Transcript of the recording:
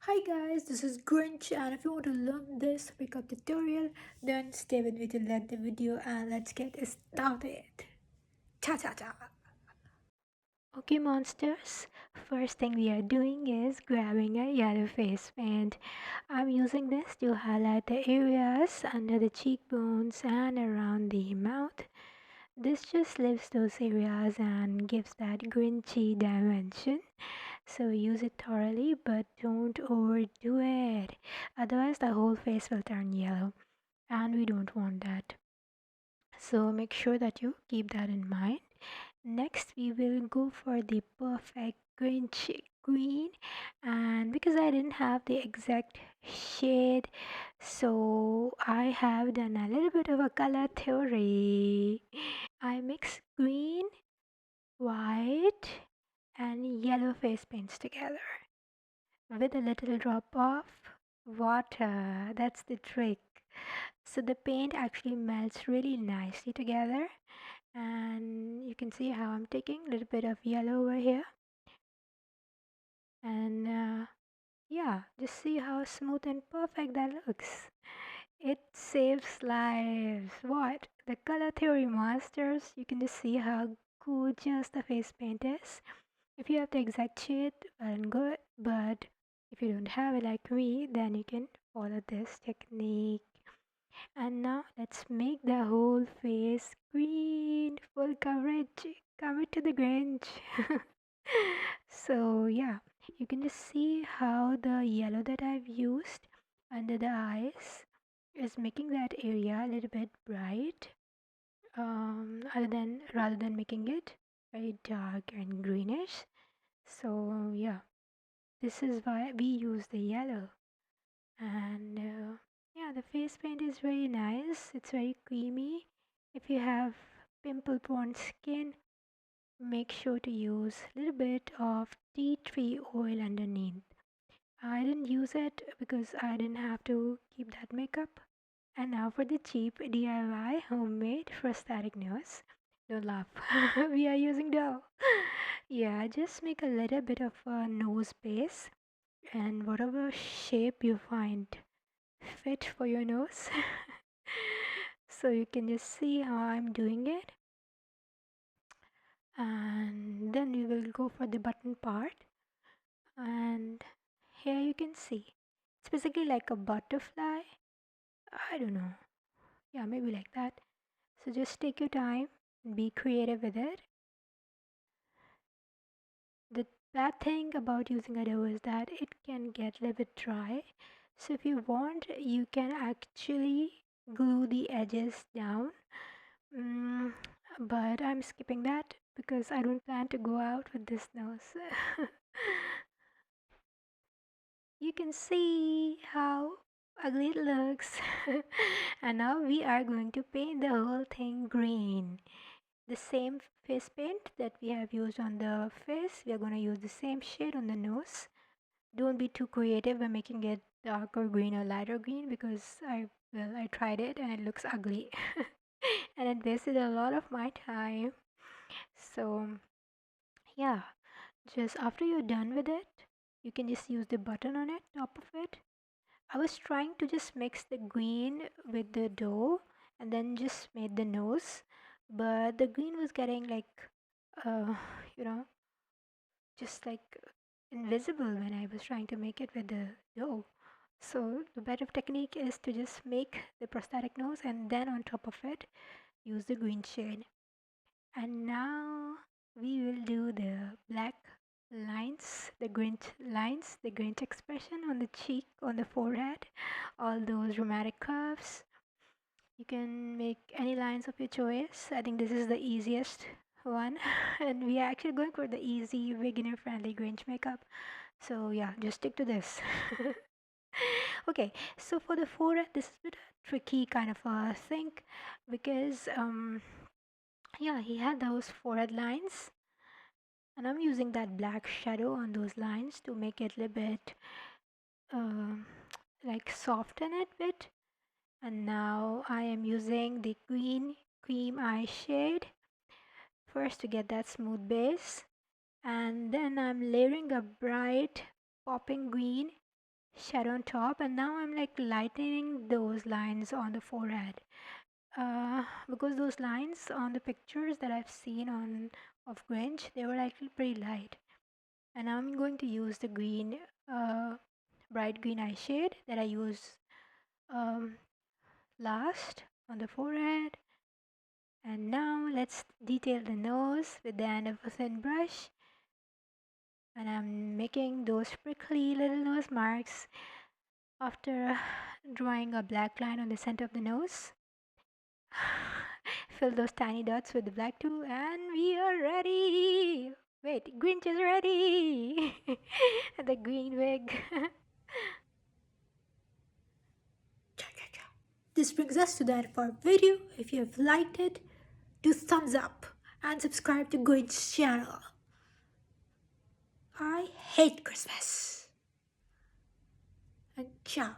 Hi guys, this is Grinch, and if you want to learn this makeup tutorial, then stay with me to let the video and let's get started. Cha cha cha! Okay, monsters. First thing we are doing is grabbing a yellow face paint. I'm using this to highlight the areas under the cheekbones and around the mouth. This just lifts those areas and gives that grinchy dimension. So use it thoroughly, but don't overdo it. Otherwise, the whole face will turn yellow, and we don't want that. So make sure that you keep that in mind. Next, we will go for the perfect Grinch green, and because I didn't have the exact shade, so I have done a little bit of a color theory. I mix green, white, and yellow face paints together with a little drop of water. That's the trick. So the paint actually melts really nicely together, and you can see how I'm taking a little bit of yellow over here, and yeah, just see how smooth and perfect that looks. It saves lives. What? The color theory masters, you can just see how gorgeous the face paint is. If you have the exact shade, well and good, but if you don't have it like me, then you can follow this technique. And now let's make the whole face green, full coverage. Cover to the Grinch. So yeah, you can just see how the yellow that I've used under the eyes is making that area a little bit bright. Rather than making it very dark and greenish. So yeah, this is why we use the yellow. And yeah, the face paint is very nice. It's very creamy. If you have pimple prone skin, make sure to use a little bit of tea tree oil underneath. I didn't use it because I didn't have to keep that makeup. And now for the cheap DIY homemade prosthetic nose. Don't laugh. We are using dough. Yeah, just make a little bit of a nose base and whatever shape you find fit for your nose. So you can just see how I'm doing it. And then we will go for the button part. And here you can see it's basically like a butterfly. I don't know. Yeah, maybe like that. So just take your time, be creative with it. The bad thing about using a dough is that it can get a little bit dry. So if you want, you can actually glue the edges down. Mm, but I'm skipping that because I don't plan to go out with this nose. You can see how ugly it looks. And now we are going to paint the whole thing green. The same face paint that we have used on the face, we are going to use the same shade on the nose. Don't be too creative by making it darker green or lighter green because I tried it and it looks ugly. And it wasted a lot of my time. So yeah, just after you're done with it, you can just use the button on it, top of it. I was trying to just mix the green with the dough and then just made the nose, but the green was getting like, uh, you know, just like invisible when I was trying to make it with the dough. So the better technique is to just make the prosthetic nose and then on top of it use the green shade. And now we will do the black lines, the Grinch lines, the Grinch expression on the cheek, on the forehead, all those dramatic curves. You can make any lines of your choice. I think this is the easiest one. And we are actually going for the easy, beginner friendly Grinch makeup. So yeah, just stick to this. Okay, so for the forehead, this is a bit tricky kind of a thing because yeah, he had those forehead lines, and I'm using that black shadow on those lines to make it a little bit um like soften it bit. And now I am using the green cream eye shade first to get that smooth base, and then I'm layering a bright popping green shadow on top, and now I'm like lightening those lines on the forehead. Because those lines on the pictures that I've seen on of Grinch, they were actually pretty light. And now I'm going to use the green, bright green eye shade that I used um, last on the forehead. And now let's detail the nose with the end of a thin brush. And I'm making those prickly little nose marks after drawing a black line on the center of the nose. Fill those tiny dots with the black too, and we are ready. Wait, Grinch is ready. The green wig. This brings us to the end of our video. If you have liked it, do thumbs up and subscribe to Grinch's channel. I hate Christmas. And ciao.